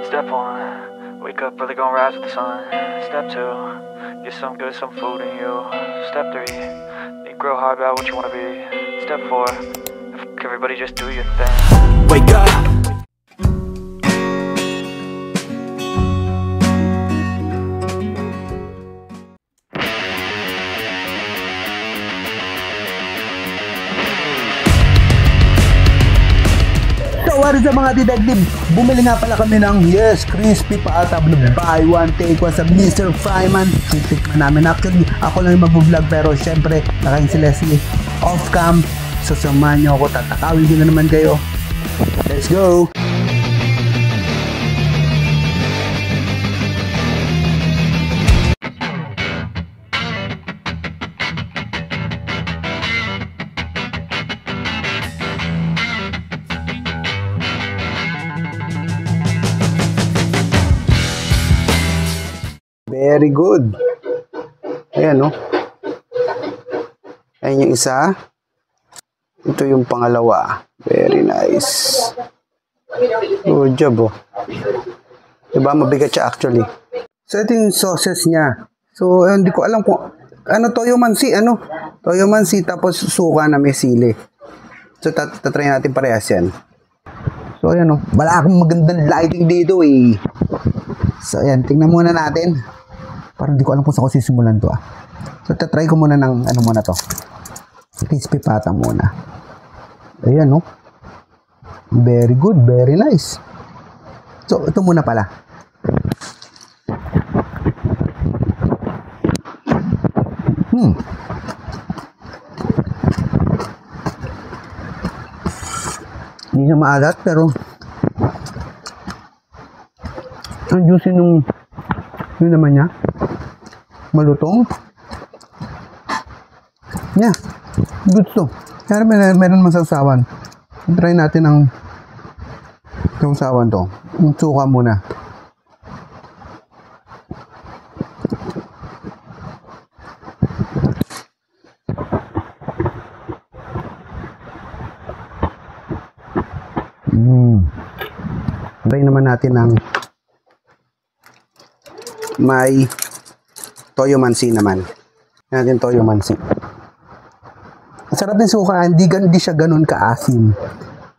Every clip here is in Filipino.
Step 1, wake up early, gonna rise with the sun. Step 2, get some good, some food in you. Step 3, think real hard about what you wanna be. Step 4, everybody just do your thing. Wake up! Sorry sa mga detective, bumili nga pala kami ng crispy pata buy one take one sa Mr. Fryman. Titikman namin. Actually, ako lang yung mag-vlog pero syempre, nakain sila si off cam. So samahan nyo ako, tatakawin din na naman kayo. Let's go! Very good. Ayan, no? Ayan yung isa. Ito yung pangalawa. Very nice. Good job, oh. Diba? Mabigat siya actually. So, ito yung sauces niya. So, hindi ko alam kung ano, toyo mansi, ano? Toyo mansi, tapos suka na may sili. So, tatry natin parehas yan. So, ayan, oh. Wala akong magandang lighting dito, eh. So, ayan. Tingnan muna natin. Parang hindi ko alam kung saan ko sisimulan to, ah. So, tatry ko muna ng, ano muna to. Crispy pata muna. Ayan, no? Very good, very nice. So, ito muna pala. Hindi siya maalat, pero ang juicy nung yun naman niya. Malutong. Yeah. Good to. Kaya meron masasawan. Try natin ang sausawan to. Yung suka muna. Try naman natin ang may toyo mansi naman. Natin toyo mansi. Masarap din suka, hindi siya ganun kaasim.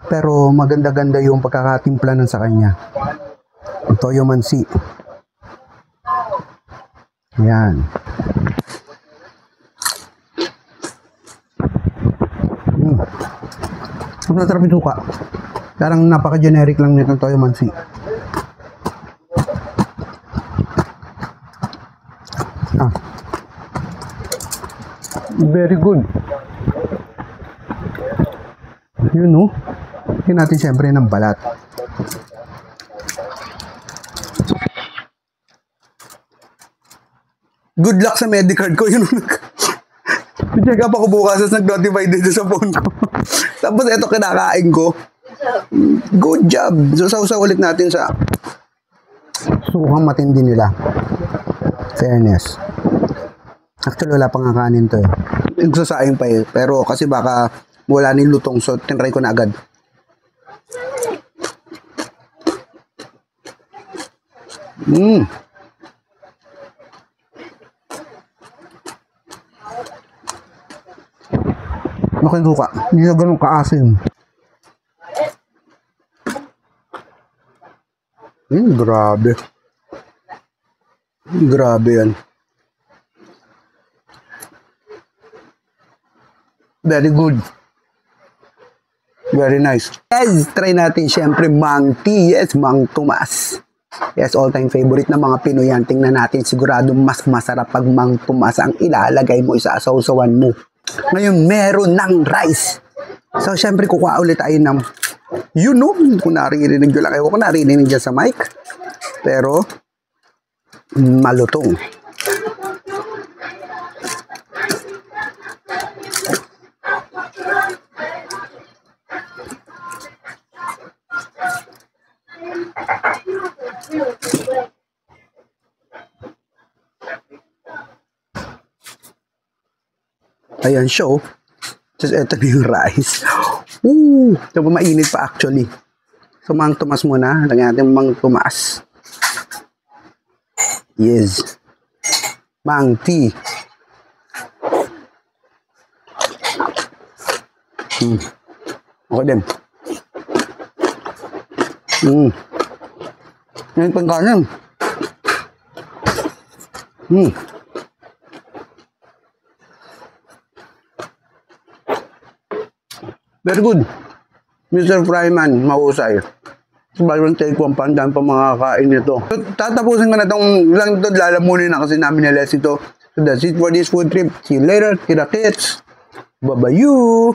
Pero maganda-ganda yung pagkakatimpla nun sa kanya. Yung toyo mansi. Yan. Masarap yung suka. Parang napaka-generic lang nitong toyo mansi. Very good. Yun, no? Hindi natin siyempre ng balat. Good luck sa medicard ko. Yun. Check up ako bukas at nag-notify dito sa phone ko. Tapos ito kinakain ko. Good job. So, sausaw ulit natin sa sukang matindi nila. Fairness. Actually, wala pang kakanin to, eh. Nagsasaing pa, eh. Pero kasi baka wala ni lutong, so tinry ko na agad. Makin suka. Hindi na ganun kaasim. Grabe. Grabe yan. Very good. Very nice. Yes, try natin syempre Mang T. Yes, Mang Tomas. Yes, all-time favorite ng mga Pinoy yan. Tingnan natin, sigurado mas masarap pag Mang Tomas ang ilalagay mo sa sausawan mo. Ngayon, meron ng rice. So, syempre, kukuha ulit tayo ng, you know, kung naririnig nyo lang. Ewan ko naririnig dyan sa mic. Pero, malutong. Ayan siya, oh. Tapos eto na yung rice. Ito pa mainit pa actually. So, Mang Tomas muna. Lagyan natin Mang Tomas. Yes. Mang T. Okay din. Ngayon pangkanan. Very good. Mr. Fryman, mahusay. Bagong take one pandan pa mga kain nito. So, tatapusin ko na itong lang ito. Lalamunin na kasi namin nila ito. So that's it for this food trip. See you later. Kira kits. Bye-bye you.